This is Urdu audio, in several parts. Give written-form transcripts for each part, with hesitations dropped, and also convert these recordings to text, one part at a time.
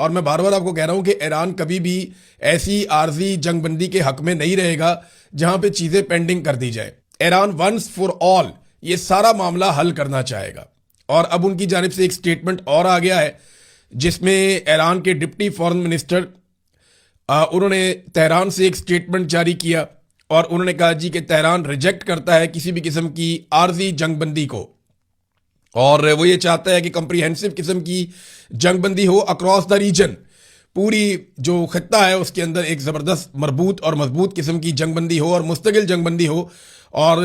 اور میں بار بار آپ کو کہہ رہا ہوں کہ ایران کبھی بھی ایسی عارضی جنگ بندی کے حق میں نہیں رہے گا جہاں پہ چیزیں پینڈنگ کر دی جائے. ایران ونس فار آل یہ سارا معاملہ حل کرنا چاہے گا. اور اب ان کی جانب سے ایک سٹیٹمنٹ اور آ گیا ہے جس میں ایران کے ڈپٹی فارن منسٹر انہوں نے تہران سے ایک سٹیٹمنٹ جاری کیا اور انہوں نے کہا جی کہ تہران ریجیکٹ کرتا ہے کسی بھی قسم کی عارضی جنگ بندی کو, اور وہ یہ چاہتا ہے کہ کمپریہنسو قسم کی جنگ بندی ہو اکراس دا ریجن. پوری جو خطہ ہے اس کے اندر ایک زبردست مربوط اور مضبوط قسم کی جنگ بندی ہو اور مستقل جنگ بندی ہو, اور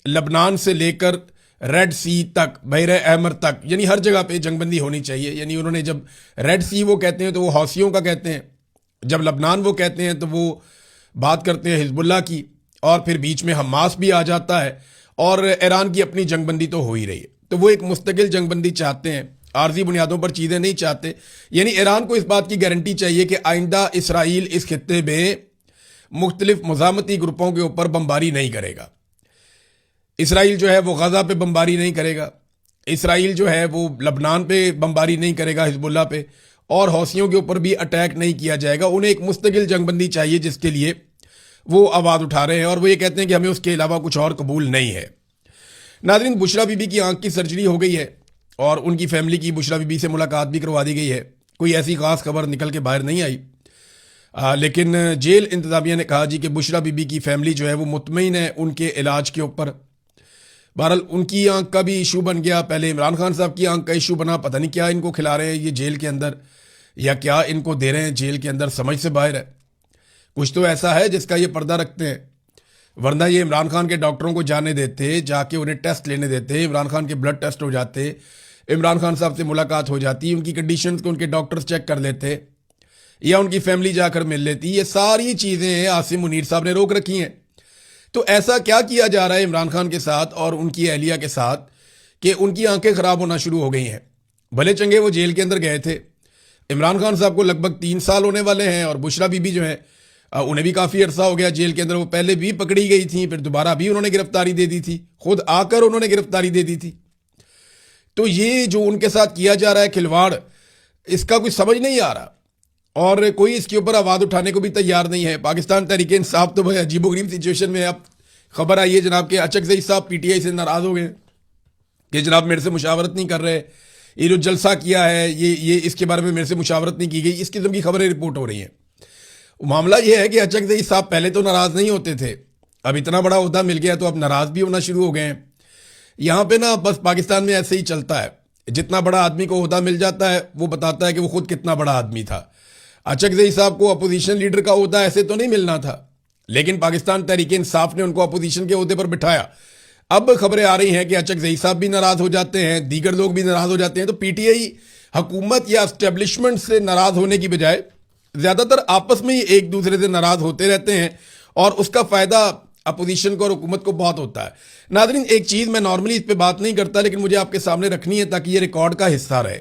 لبنان سے لے کر ریڈ سی تک, بحر احمر تک, یعنی ہر جگہ پہ جنگ بندی ہونی چاہیے. یعنی انہوں نے جب ریڈ سی وہ کہتے ہیں تو وہ حوثیوں کا کہتے ہیں, جب لبنان وہ کہتے ہیں تو وہ بات کرتے ہیں حزب اللہ کی, اور پھر بیچ میں حماس بھی آ جاتا ہے, اور ایران کی اپنی جنگ بندی تو ہو ہی رہی ہے. تو وہ ایک مستقل جنگ بندی چاہتے ہیں, عارضی بنیادوں پر چیزیں نہیں چاہتے. یعنی ایران کو اس بات کی گارنٹی چاہیے کہ آئندہ اسرائیل اس خطے میں مختلف مزاحمتی گروپوں کے اوپر بمباری نہیں کرے گا. اسرائیل جو ہے وہ غزہ پہ بمباری نہیں کرے گا, اسرائیل جو ہے وہ لبنان پہ بمباری نہیں کرے گا حزب اللہ پہ, اور حوثیوں کے اوپر بھی اٹیک نہیں کیا جائے گا. انہیں ایک مستقل جنگ بندی چاہیے جس کے لیے وہ آواز اٹھا رہے ہیں, اور وہ یہ کہتے ہیں کہ ہمیں اس کے علاوہ کچھ اور قبول نہیں ہے. ناظرین, بشرا بی بی کی آنکھ کی سرجری ہو گئی ہے اور ان کی فیملی کی بشرا بی بی سے ملاقات بھی کروا دی گئی ہے. کوئی ایسی خاص خبر نکل کے باہر نہیں آئی, لیکن جیل انتظامیہ نے کہا جی کہ بشرا بی بی کی فیملی جو ہے وہ مطمئن ہے ان کے علاج کے اوپر. بہرحال ان کی آنکھ کا بھی ایشو بن گیا, پہلے عمران خان صاحب کی آنکھ کا ایشو بنا, پتہ نہیں کیا ان کو کھلا رہے ہیں یہ جیل کے اندر, یا کیا ان کو دے رہے ہیں جیل کے اندر, سمجھ سے باہر ہے. کچھ تو ایسا ہے جس کا یہ پردہ رکھتے ہیں, ورنہ یہ عمران خان کے ڈاکٹروں کو جانے دیتے, جا کے انہیں ٹیسٹ لینے دیتے, عمران خان کے بلڈ ٹیسٹ ہو جاتے, عمران خان صاحب سے ملاقات ہو جاتی, ان کی کنڈیشنز کو ان کے ڈاکٹرز چیک کر لیتے, یا ان کی فیملی جا کر مل لیتی. یہ ساری چیزیں عاصم منیر صاحب نے روک رکھی ہیں. تو ایسا کیا کیا جا رہا ہے عمران خان کے ساتھ اور ان کی اہلیہ کے ساتھ کہ ان کی آنکھیں خراب ہونا شروع ہو گئی ہیں. بھلے چنگے وہ جیل کے اندر گئے تھے, عمران خان صاحب کو لگ بھگ 3 سال ہونے والے ہیں, اور بشرا بی بی جو ہے انہیں بھی کافی عرصہ ہو گیا جیل کے اندر. وہ پہلے بھی پکڑی گئی تھیں, پھر دوبارہ بھی انہوں نے گرفتاری دے دی تھی, خود آ کر انہوں نے گرفتاری دے دی تھی. تو یہ جو ان کے ساتھ کیا جا رہا ہے کھلواڑ, اس کا کوئی سمجھ نہیں آ رہا, اور کوئی اس کے اوپر آواز اٹھانے کو بھی تیار نہیں ہے. پاکستان تحریک انصاف تو بھائی عجیب و غریب سچویشن میں ہے. اب خبر آئی ہے جناب کہ اچکزئی صاحب پی ٹی آئی سے ناراض ہو گئے کہ جناب میرے سے مشاورت نہیں کر رہے, یہ جو جلسہ کیا ہے یہ اس کے بارے میں میرے سے مشاورت نہیں کی گئی. اس قسم کی خبریں رپورٹ ہو رہی ہیں. معاملہ یہ ہے کہ اچکزئی صاحب پہلے تو ناراض نہیں ہوتے تھے, اب اتنا بڑا عہدہ مل گیا تو اب ناراض بھی ہونا شروع ہو گئے ہیں. یہاں پہ نا بس پاکستان میں ایسے ہی چلتا ہے, جتنا بڑا آدمی کو عہدہ مل جاتا ہے وہ بتاتا ہے کہ وہ خود کتنا بڑا آدمی تھا. اچکزئی صاحب کو اپوزیشن لیڈر کا عہدہ ایسے تو نہیں ملنا تھا, لیکن پاکستان تحریک انصاف نے ان کو اپوزیشن کے عہدے پر بٹھایا. اب خبریں آ رہی ہیں کہ اچکزئی صاحب بھی ناراض ہو جاتے ہیں, دیگر لوگ بھی ناراض ہو جاتے ہیں. تو پی ٹی آئی حکومت یا اسٹیبلشمنٹ سے ناراض ہونے کی بجائے زیادہ تر آپس میں ہی ایک دوسرے سے ناراض ہوتے رہتے ہیں, اور اس کا فائدہ اپوزیشن کو اور حکومت کو بہت ہوتا ہے. ناظرین, ایک چیز میں نارملی اس پہ بات نہیں کرتا, لیکن مجھے آپ کے سامنے رکھنی ہے تاکہ یہ ریکارڈ کا حصہ رہے.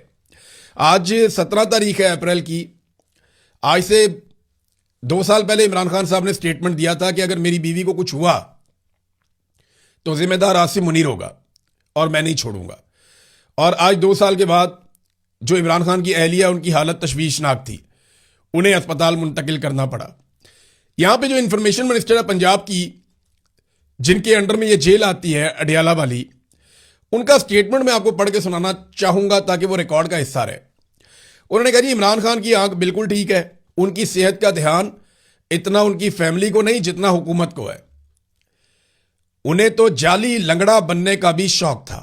آج 17 تاریخ ہے اپریل کی. آج سے 2 سال پہلے عمران خان صاحب نے سٹیٹمنٹ دیا تھا کہ اگر میری بیوی کو کچھ ہوا تو ذمہ دار عاصم منیر ہوگا اور میں نہیں چھوڑوں گا. اور آج 2 سال کے بعد جو عمران خان کی اہلیہ, ان کی حالت تشویشناک تھی, انہیں اسپتال منتقل کرنا پڑا. یہاں پہ جو انفارمیشن منسٹر ہے پنجاب کی, جن کے انڈر میں یہ جیل آتی ہے اڈیالہ والی, ان کا سٹیٹمنٹ میں آپ کو پڑھ کے سنانا چاہوں گا تاکہ وہ ریکارڈ کا حصہ رہے. انہوں نے کہا جی عمران خان کی آنکھ بالکل ٹھیک ہے, ان کی صحت کا دھیان اتنا ان کی فیملی کو نہیں جتنا حکومت کو ہے. انہیں تو جعلی لنگڑا بننے کا بھی شوق تھا,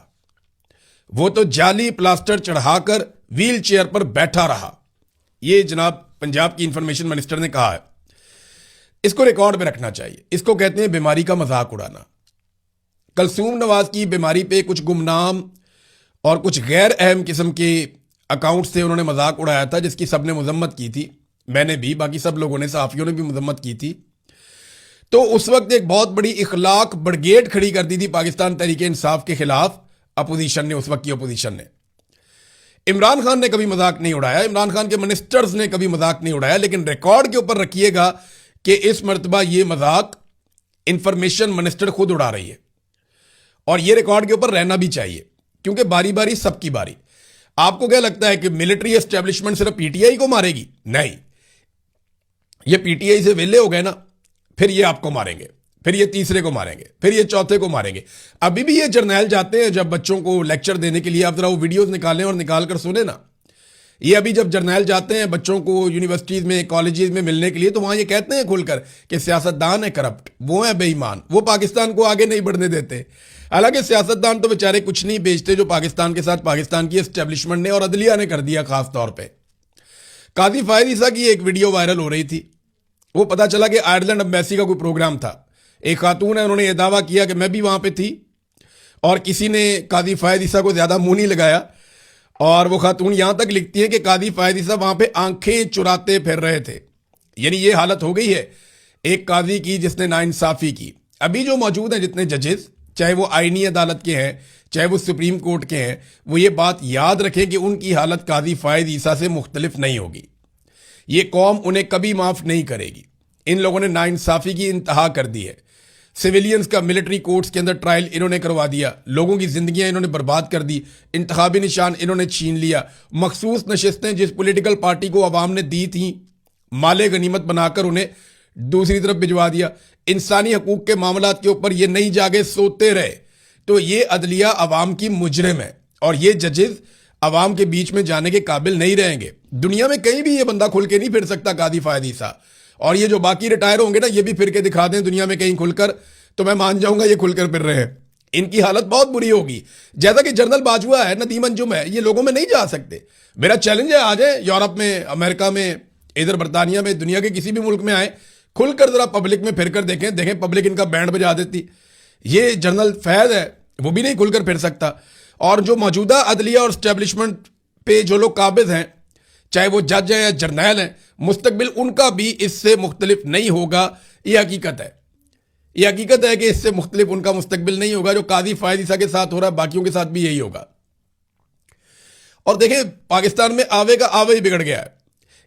وہ تو جعلی پلاسٹر چڑھا کر ویل چیئر پر بیٹھا رہا. یہ جناب پنجاب کی انفارمیشن منسٹر نے کہا ہے. اس کو ریکارڈ پہ رکھنا چاہیے. اس کو کہتے ہیں بیماری کا مذاق اڑانا. کلثوم نواز کی بیماری پہ کچھ گمنام اور کچھ غیر اہم قسم کے اکاؤنٹ سے انہوں نے مذاق اڑایا تھا, جس کی سب نے مذمت کی تھی, میں نے بھی, باقی سب لوگوں نے, صحافیوں نے بھی مذمت کی تھی. تو اس وقت ایک بہت بڑی اخلاق بڑگیٹ کھڑی کر دی تھی پاکستان تحریک انصاف کے خلاف اپوزیشن نے, اس وقت کی اپوزیشن نے. عمران خان نے کبھی مذاق نہیں اڑایا, عمران خان کے منسٹرز نے کبھی مذاق نہیں اڑایا, لیکن ریکارڈ کے اوپر رکھیے گا کہ اس مرتبہ یہ مذاق انفارمیشن منسٹر خود اڑا رہی ہے, اور یہ ریکارڈ کے اوپر رہنا بھی چاہیے, کیونکہ باری باری سب کی باری. آپ کو کیا لگتا ہے کہ ملٹری اسٹیبلشمنٹ صرف پی ٹی آئی کو مارے گی؟ نہیں، یہ پی ٹی آئی سے ویلے ہو گئے نا، پھر یہ آپ کو ماریں گے، پھر یہ تیسرے کو ماریں گے، پھر یہ چوتھے کو ماریں گے۔ ابھی بھی یہ جرنیل جاتے ہیں جب بچوں کو لیکچر دینے کے لیے، آپ ذرا وہ ویڈیوز نکالیں اور نکال کر سنیں نا، یہ ابھی جب جرنیل جاتے ہیں بچوں کو یونیورسٹیز میں کالجز میں ملنے کے لیے، تو وہاں یہ کہتے ہیں کھل کر کہ سیاستدان ہیں کرپٹ، وہ ہیں بے ایمان، وہ پاکستان کو آگے نہیں بڑھنے دیتے۔ حالانکہ سیاستدان تو بیچارے کچھ نہیں بیچتے جو پاکستان کے ساتھ پاکستان کی اسٹیبلشمنٹ نے اور عدلیہ نے کر دیا۔ خاص طور پہ قاضی فائد عیسیٰ کی ایک ویڈیو وائرل ہو رہی تھی، وہ پتا چلا کہ آئرلینڈ امبیسی کا کوئی پروگرام تھا، ایک خاتون ہے، انہوں نے یہ دعویٰ کیا کہ میں بھی وہاں پہ تھی، اور کسی نے قاضی فائد عیسیٰ کو زیادہ منہ نہیں لگایا، اور وہ خاتون یہاں تک لکھتی ہے کہ قاضی فائد عیسیٰ وہاں پہ آنکھیں چراتے پھر رہے تھے۔ یعنی یہ حالت ہو گئی ہے ایک قاضی کی جس نے ناانصافی کی۔ ابھی جو موجود ہیں جتنے ججز، چاہے وہ آئینی عدالت کے ہیں چاہے وہ سپریم کورٹ کے ہیں، وہ یہ بات یاد رکھیں کہ ان کی حالت قاضی فائد عیسیٰ سے مختلف نہیں ہوگی۔ یہ قوم انہیں کبھی معاف نہیں کرے گی۔ ان لوگوں نے ناانصافی کی انتہا کر دی ہے۔ سویلینز کا ملٹری کورٹس کے اندر ٹرائل انہوں نے کروا دیا، لوگوں کی زندگیاں انہوں نے برباد کر دی، انتخابی نشان انہوں نے چھین لیا، مخصوص نشستیں جس پولیٹیکل پارٹی کو عوام نے دی تھیں مال غنیمت بنا کر انہیں دوسری طرف بھجوا دیا۔ انسانی حقوق کے معاملات کے اوپر یہ نہیں جاگے سوتے رہے، تو یہ عدلیہ عوام کی مجرم ہے، اور یہ ججز عوام کے بیچ میں جانے کے قابل نہیں رہیں گے۔ دنیا میں کہیں بھی یہ بندہ کھل کے نہیں پھر سکتا قاضی فائد عیسیٰ، اور یہ جو باقی ریٹائر ہوں گے نا، یہ بھی پھر کے دکھا دیں دنیا میں کہیں کھل کر، تو میں مان جاؤں گا یہ کھل کر پھر رہے ہیں۔ ان کی حالت بہت بری ہوگی، جیسا کہ جنرل باجوہ ہے، ندیم انجم ہے، یہ لوگوں میں نہیں جا سکتے۔ میرا چیلنج ہے، آ جائیں یورپ میں، امریکہ میں، ادھر برطانیہ میں، دنیا کے کسی بھی ملک میں آئیں، کھل کر ذرا پبلک میں پھر کر دیکھیں پبلک ان کا بینڈ بجا دیتی۔ یہ جنرل فیض ہے، وہ بھی نہیں کھل کر پھر سکتا۔ اور جو موجودہ عدلیہ اور اسٹیبلشمنٹ پہ جو لوگ قابض ہیں، چاہے وہ جج ہیں یا جرنیل ہیں، مستقبل ان کا بھی اس سے مختلف نہیں ہوگا۔ یہ حقیقت ہے، یہ حقیقت ہے کہ اس سے مختلف ان کا مستقبل نہیں ہوگا۔ جو قاضی فائد عیسیٰ کے ساتھ ہو رہا ہے باقیوں کے ساتھ بھی یہی ہوگا۔ اور دیکھیں پاکستان میں آوے کا آوے ہی بگڑ گیا ہے۔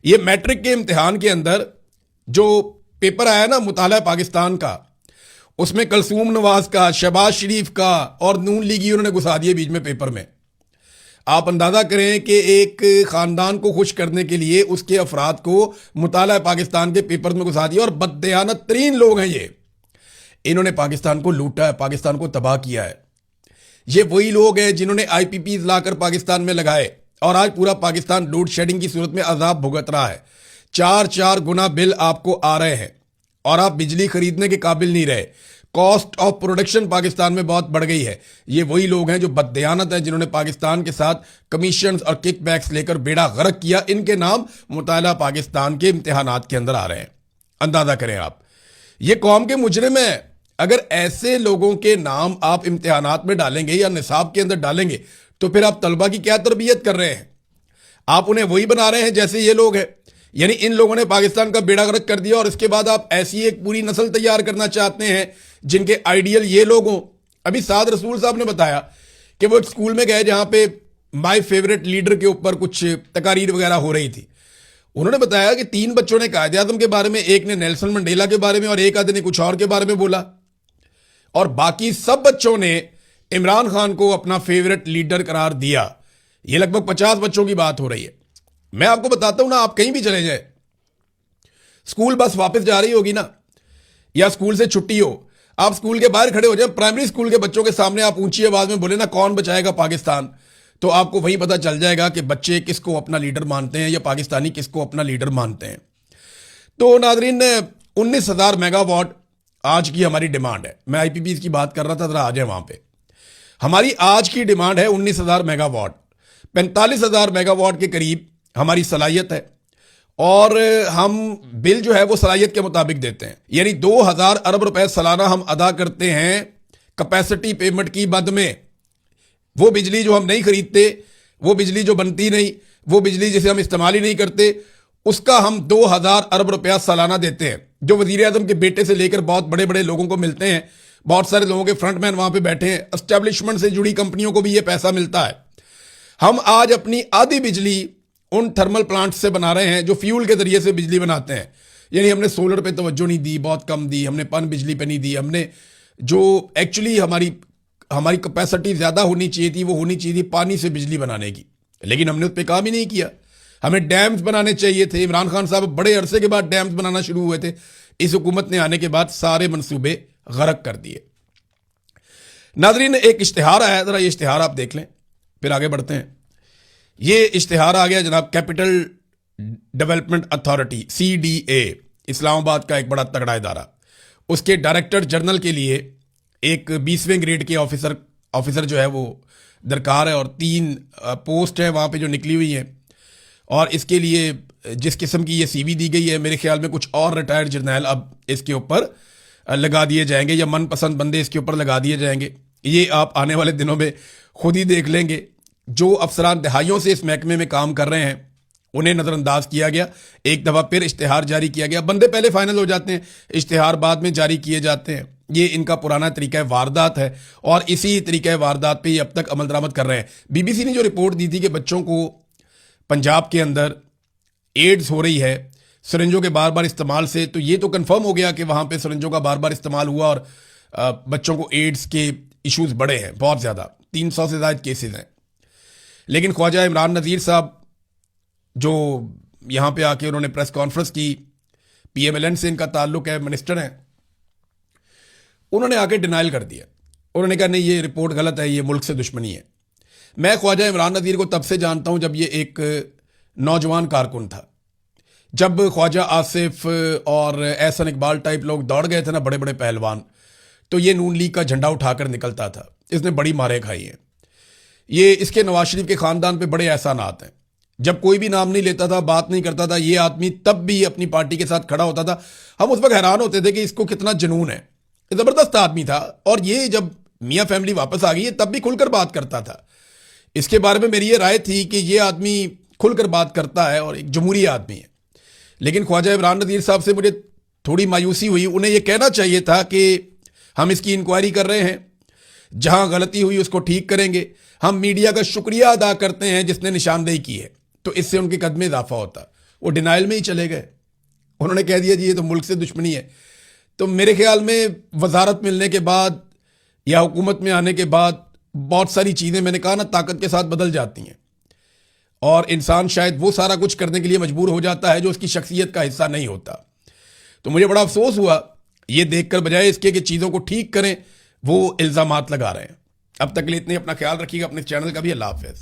یہ میٹرک کے امتحان کے اندر جو پیپر آیا نا مطالعہ پاکستان کا، اس میں کلثوم نواز کا، شہباز شریف کا اور نون لیگی انہوں نے گھسا دیے بیچ میں پیپر میں۔ آپ اندازہ کریں کہ ایک خاندان کو خوش کرنے کے لیے اس کے افراد کو مطالعہ پاکستان کے پیپر میں گھسا دیا، اور بددیانت ترین لوگ ہیں یہ۔ انہوں نے پاکستان کو لوٹا ہے، پاکستان کو تباہ کیا ہے۔ یہ وہی لوگ ہیں جنہوں نے آئی پی پیز لا کر پاکستان میں لگائے، اور آج پورا پاکستان لوڈ شیڈنگ کی صورت میں عذاب بھگت رہا ہے۔ 4 گنا بل آپ کو آ رہے ہیں، اور آپ بجلی خریدنے کے قابل نہیں رہے۔ کاسٹ آف پروڈکشن پاکستان میں بہت بڑھ گئی ہے۔ یہ وہی لوگ ہیں جو بددیانت ہیں، جنہوں نے پاکستان کے ساتھ کمیشنز اور کک بیکس لے کر بیڑا غرق کیا۔ ان کے نام مطالعہ پاکستان کے امتحانات کے اندر آ رہے ہیں۔ اندازہ کریں آپ، یہ قوم کے مجرم ہیں۔ اگر ایسے لوگوں کے نام آپ امتحانات میں ڈالیں گے یا نصاب کے اندر ڈالیں گے، تو پھر آپ طلبہ کی کیا تربیت کر رہے ہیں؟ آپ انہیں وہی بنا رہے ہیں جیسے یہ لوگ ہیں۔ یعنی ان لوگوں نے پاکستان کا بیڑا غرق کر دیا، اور اس کے بعد آپ ایسی ایک پوری نسل تیار کرنا چاہتے ہیں جن کے آئیڈیل یہ لوگ ہوں۔ ابھی سعد رسول صاحب نے بتایا کہ وہ ایک اسکول میں گئے جہاں پہ مائی فیوریٹ لیڈر کے اوپر کچھ تقاریر وغیرہ ہو رہی تھی۔ انہوں نے بتایا کہ 3 بچوں نے قائد اعظم کے بارے میں، ایک نے نیلسن منڈیلا کے بارے میں، اور ایک آدھے نے کچھ اور کے بارے میں بولا، اور باقی سب بچوں نے عمران خان کو اپنا فیوریٹ لیڈر قرار دیا۔ یہ لگ بھگ 50 بچوں کی بات ہو رہی ہے۔ میں آپ کو بتاتا ہوں نا، آپ کہیں بھی چلے جائیں، اسکول بس واپس جا رہی ہوگی نا، یا اسکول سے چھٹی ہو، آپ اسکول کے باہر کھڑے ہو جائیں، پرائمری اسکول کے بچوں کے سامنے آپ اونچی آواز میں بولے نا کون بچائے گا پاکستان، تو آپ کو وہی پتہ چل جائے گا کہ بچے کس کو اپنا لیڈر مانتے ہیں، یا پاکستانی کس کو اپنا لیڈر مانتے ہیں۔ تو ناظرین، 19,000 میگا واٹ آج کی ہماری ڈیمانڈ ہے۔ میں آئی پی پیز کی بات کر رہا تھا، ذرا آ جائیں وہاں پہ۔ ہماری آج کی ڈیمانڈ ہے 19,000 میگا واٹ۔ 45,000 میگا واٹ کے قریب ہماری صلاحیت ہے، اور ہم بل جو ہے وہ صلاحیت کے مطابق دیتے ہیں۔ یعنی 2,000 ارب روپے سالانہ ہم ادا کرتے ہیں کیپیسٹی پیمنٹ کی مد میں۔ وہ بجلی جو ہم نہیں خریدتے، وہ بجلی جو بنتی نہیں، وہ بجلی جسے ہم استعمال ہی نہیں کرتے، اس کا ہم 2,000 ارب روپیہ سالانہ دیتے ہیں، جو وزیر اعظم کے بیٹے سے لے کر بہت بڑے بڑے لوگوں کو ملتے ہیں۔ بہت سارے لوگوں کے فرنٹ مین وہاں پہ بیٹھے ہیں، اسٹیبلشمنٹ سے جڑی کمپنیوں کو بھی یہ پیسہ ملتا ہے۔ ہم آج اپنی آدھی بجلی ان تھرمل پلانٹ سے بنا رہے ہیں جو فیول کے ذریعے سے بجلی بناتے ہیں۔ یعنی ہم نے سولر پہ توجہ نہیں دی، بہت کم دی، ہم نے پن بجلی پہ نہیں دی، ہم نے جو ایکچولی ہماری کیپیسٹی زیادہ ہونی چاہیے تھی، وہ ہونی چاہیے تھی پانی سے بجلی بنانے کی۔ لیکن ہم نے اس پہ کام ہی نہیں کیا. ہمیں ڈیمز بنانے چاہیے تھے. عمران خان صاحب بڑے عرصے کے بعد ڈیمز بنانا شروع ہوئے تھے. اس حکومت نے آنے کے بعد سارے منصوبے غرق کر دیے. ناظرین ایک اشتہار آیا, ذرا یہ اشتہار آپ دیکھ لیں پھر آگے بڑھتے ہیں. یہ اشتہار آ گیا جناب کیپٹل ڈیولپمنٹ اتھارٹی CDA, اسلام آباد کا ایک بڑا تگڑا ادارہ. اس کے ڈائریکٹر جنرل کے لیے ایک 20ویں گریڈ کے آفیسر جو ہے وہ درکار ہے, اور 3 پوسٹ ہیں وہاں پہ جو نکلی ہوئی ہیں. اور اس کے لیے جس قسم کی یہ CV دی گئی ہے, میرے خیال میں کچھ اور ریٹائرڈ جرنیل اب اس کے اوپر لگا دیے جائیں گے, یا من پسند بندے اس کے اوپر لگا دیے جائیں گے. یہ آپ آنے والے دنوں میں خود ہی دیکھ لیں گے. جو افسران دہائیوں سے اس محکمے میں کام کر رہے ہیں انہیں نظر انداز کیا گیا. ایک دفعہ پھر اشتہار جاری کیا گیا. بندے پہلے فائنل ہو جاتے ہیں, اشتہار بعد میں جاری کیے جاتے ہیں. یہ ان کا پرانا طریقہ واردات ہے, اور اسی طریقہ واردات پہ یہ اب تک عمل درآمد کر رہے ہیں. BBC نے جو رپورٹ دی تھی کہ بچوں کو پنجاب کے اندر ایڈز ہو رہی ہے سرنجوں کے بار بار استعمال سے, تو یہ تو کنفرم ہو گیا کہ وہاں پہ سرنجوں کا بار بار استعمال ہوا اور بچوں کو ایڈز کے ایشوز بڑھے ہیں بہت زیادہ. 300 سے زائد کیسز ہیں. لیکن خواجہ عمران نذیر صاحب جو یہاں پہ آ کے انہوں نے پریس کانفرنس کی, PMLN سے ان کا تعلق ہے, منسٹر ہیں, انہوں نے آ کے ڈینائل کر دیا. انہوں نے کہا نہیں یہ رپورٹ غلط ہے, یہ ملک سے دشمنی ہے. میں خواجہ عمران نذیر کو تب سے جانتا ہوں جب یہ ایک نوجوان کارکن تھا. جب خواجہ آصف اور احسن اقبال ٹائپ لوگ دوڑ گئے تھے نا, بڑے بڑے پہلوان, تو یہ نون لیگ کا جھنڈا اٹھا کر نکلتا تھا. اس نے بڑی مارے کھائی ہیں. یہ اس کے نواز شریف کے خاندان پہ بڑے احسانات ہیں. جب کوئی بھی نام نہیں لیتا تھا, بات نہیں کرتا تھا, یہ آدمی تب بھی اپنی پارٹی کے ساتھ کھڑا ہوتا تھا. ہم اس وقت حیران ہوتے تھے کہ اس کو کتنا جنون ہے. زبردست آدمی تھا. اور یہ جب میاں فیملی واپس آ گئی تب بھی کھل کر بات کرتا تھا. اس کے بارے میں میری یہ رائے تھی کہ یہ آدمی کھل کر بات کرتا ہے اور ایک جمہوری آدمی ہے. لیکن خواجہ عمران نذیر صاحب سے مجھے تھوڑی مایوسی ہوئی. انہیں یہ کہنا چاہیے تھا کہ ہم اس کی انکوائری کر رہے ہیں, جہاں غلطی ہوئی اس کو ٹھیک کریں گے. ہم میڈیا کا شکریہ ادا کرتے ہیں جس نے نشاندہی کی ہے, تو اس سے ان کے قدمے اضافہ ہوتا. وہ ڈینائل میں ہی چلے گئے. انہوں نے کہہ دیا جی یہ تو ملک سے دشمنی ہے. تو میرے خیال میں وزارت ملنے کے بعد یا حکومت میں آنے کے بعد بہت ساری چیزیں, میں نے کہا نا, طاقت کے ساتھ بدل جاتی ہیں, اور انسان شاید وہ سارا کچھ کرنے کے لیے مجبور ہو جاتا ہے جو اس کی شخصیت کا حصہ نہیں ہوتا. تو مجھے بڑا افسوس ہوا یہ دیکھ کر, بجائے اس کے کہ چیزوں کو ٹھیک کریں وہ الزامات لگا رہے ہیں. اب تک کے لیے اتنے, اپنا خیال رکھیے گا, اپنے چینل کا بھی. اللہ حافظ.